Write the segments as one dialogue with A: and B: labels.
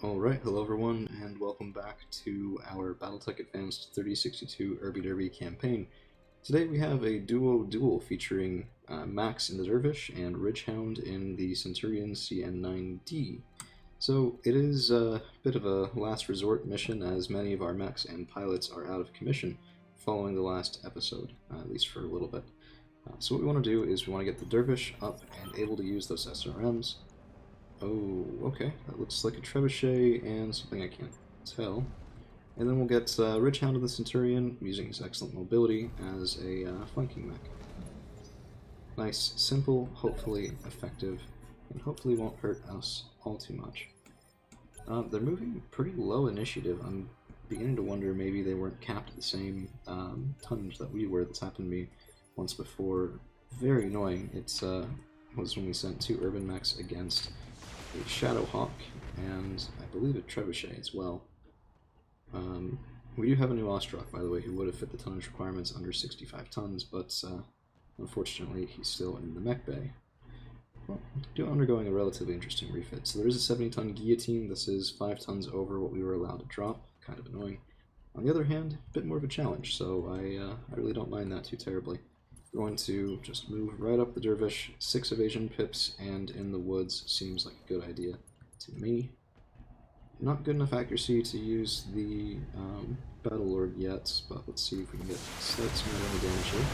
A: Alright, hello everyone, and welcome back to our Battletech Advanced 3062 Derby campaign. Today we have a duo featuring Max in the Dervish and Ridgehound in the Centurion CN9D. So it is a bit of a last resort mission, as many of our mechs and pilots are out of commission following the last episode, at least for a little bit. So what we want to do is we want to get the Dervish up and able to use those SRMs. Oh, okay. That looks like a trebuchet and something I can't tell. And then we'll get Ridgehound of the Centurion, using his excellent mobility, as a flanking mech. Nice, simple, hopefully effective, and hopefully won't hurt us all too much. They're moving pretty low initiative. I'm beginning to wonder maybe they weren't capped at the same tonnage that we were. That's happened to me once before. Very annoying. It was when we sent two urban mechs against a Shadow Hawk, and I believe a Trebuchet as well. We do have a new Ostrock, by the way, who would have fit the tonnage requirements under 65 tons, but unfortunately he's still in the mech bay. Well, undergoing a relatively interesting refit. So there is a 70-ton guillotine. This is 5 tons over what we were allowed to drop. Kind of annoying. On the other hand, a bit more of a challenge, so I really don't mind that too terribly. We're going to just move right up the Dervish, 6 evasion pips, and in the woods seems like a good idea to me. Not good enough accuracy to use the Battlelord yet, but let's see if we can get slight small damage here.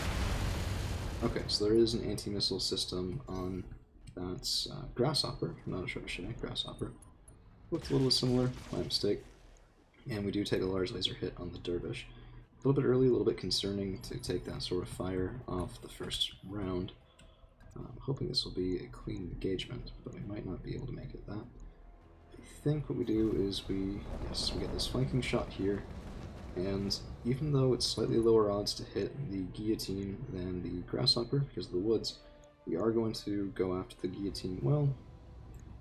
A: Okay, so there is an anti-missile system on that Grasshopper, not a Trebuchet, Grasshopper. Looks a little similar, my mistake. And we do take a large laser hit on the Dervish. A little bit early, a little bit concerning to take that sort of fire off the first round. I'm hoping this will be a clean engagement, but we might not be able to make it that. I think what we do is we get this flanking shot here, and even though it's slightly lower odds to hit the guillotine than the Grasshopper because of the woods, we are going to go after the guillotine. Well,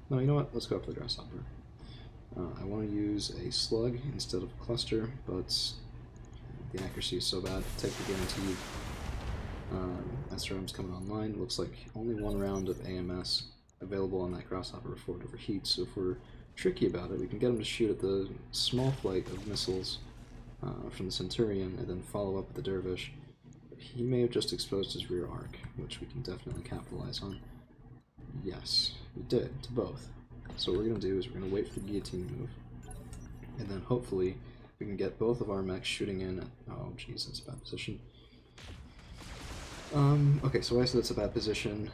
A: no, you know what? Let's go after the Grasshopper. I want to use a slug instead of a cluster, but the accuracy is so bad. Take the guaranteed SRM's coming online. Looks like only one round of AMS available on that Grasshopper before it overheats, so if we're tricky about it, we can get him to shoot at the small flight of missiles from the Centurion and then follow up with the Dervish. He may have just exposed his rear arc, which we can definitely capitalize on. Yes, we did, to both. So what we're going to do is we're going to wait for the guillotine move, and then hopefully we can get both of our mechs shooting in at... Oh, jeez, that's a bad position. Okay, so I said it's a bad position.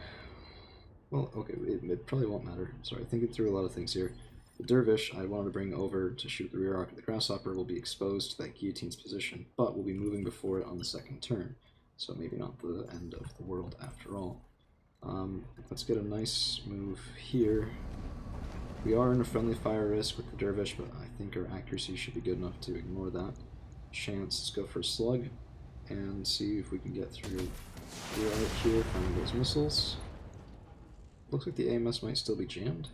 A: Well, okay, it probably won't matter. Sorry, thinking through a lot of things here. The Dervish I wanted to bring over to shoot the rear arc of the Grasshopper will be exposed to that guillotine's position, but will be moving before it on the second turn, so maybe not the end of the world after all. Let's get a nice move here. We are in a friendly fire risk with the Dervish, but I think our accuracy should be good enough to ignore that chance. Let's go for a slug and see if we can get through the arc here from those missiles. Looks like the AMS might still be jammed.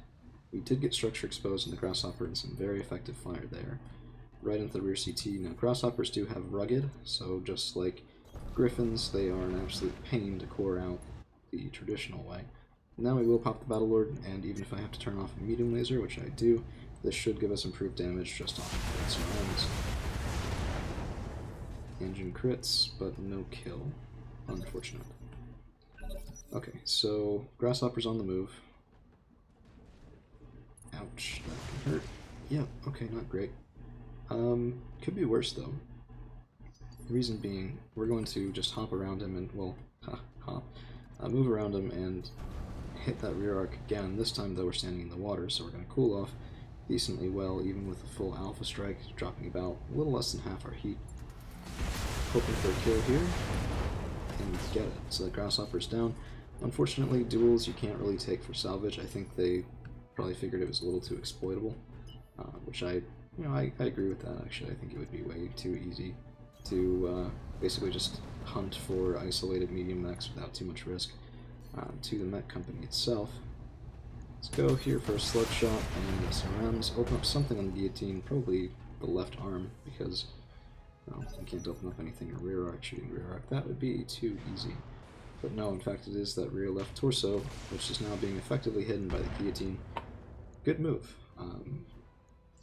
A: We did get structure exposed in the Grasshopper and some very effective fire there, right into the rear CT. Now, Grasshoppers do have rugged, so just like Griffins, they are an absolute pain to core out the traditional way. Now we will pop the Battlelord, and even if I have to turn off a medium laser, which I do, this should give us improved damage just off of SRMs. Engine crits, but no kill. Unfortunate. Okay, so Grasshopper's on the move. Ouch, that can hurt. Yeah, okay, not great. Could be worse though. The reason being, we're going to just hop around him and, well, move around him and hit that rear arc again. This time though we're standing in the water, so we're going to cool off decently well, even with a full alpha strike, dropping about a little less than half our heat. Hoping for a kill here, and get it. So the Grasshopper's down. Unfortunately, duels you can't really take for salvage. I think they probably figured it was a little too exploitable, which I agree with that actually. I think it would be way too easy to basically just hunt for isolated medium mechs without too much risk to the mech company itself. Let's go here for a slug shot and SRMs. Open up something on the guillotine, probably the left arm, because well, we can't open up anything in rear arc, shooting rear arc. That would be too easy. But no, in fact it is that rear left torso, which is now being effectively hidden by the guillotine. Good move.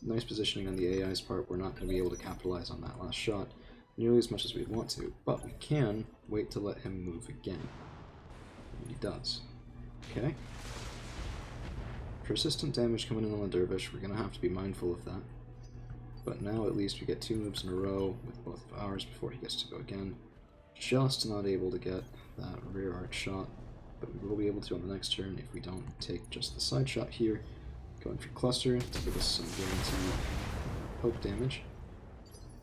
A: nice positioning on the AI's part. We're not going to be able to capitalize on that last shot nearly as much as we'd want to, but we can wait to let him move again. And he does. Okay. Persistent damage coming in on the Dervish. We're going to have to be mindful of that. But now at least we get 2 moves in a row with both of ours before he gets to go again. Just not able to get that rear arc shot, but we will be able to on the next turn if we don't take just the side shot here. Going for cluster to give us some guaranteed poke damage.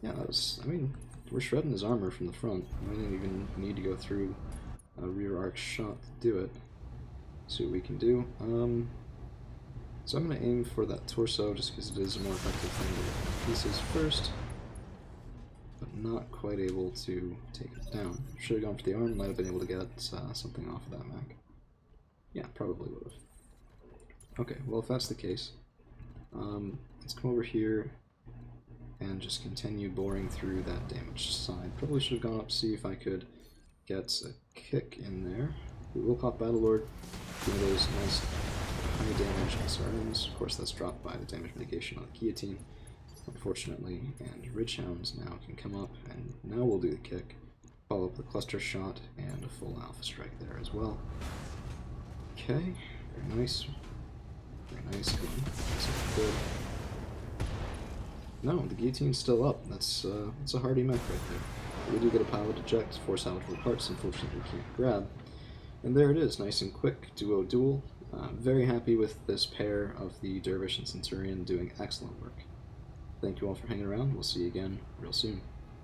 A: Yeah, that was, I mean, we're shredding his armor from the front. We didn't even need to go through a rear arc shot to do it. See what we can do. So I'm going to aim for that torso just because it is a more effective thing to get pieces first, but not quite able to take it down. Should have gone for the arm, might have been able to get something off of that mech. Yeah, probably would have. Okay, well if that's the case, let's come over here and just continue boring through that damaged side. Probably should have gone up, see if I could get a kick in there. We will pop Battlelord, give me those nice high damage SRMs. Of course that's dropped by the damage mitigation on the guillotine, unfortunately, and Ridgehounds now can come up, and now we'll do the kick, follow up the cluster shot, and a full alpha strike there as well. Okay, very nice. Very nice, come on. That's good. No, the guillotine's still up. That's a hardy mech right there. But we do get a pilot eject, 4 salvageable parts, unfortunately we can't grab. And there it is, nice and quick, duel. Very happy with this pair of the Dervish and Centurion doing excellent work. Thank you all for hanging around. We'll see you again real soon.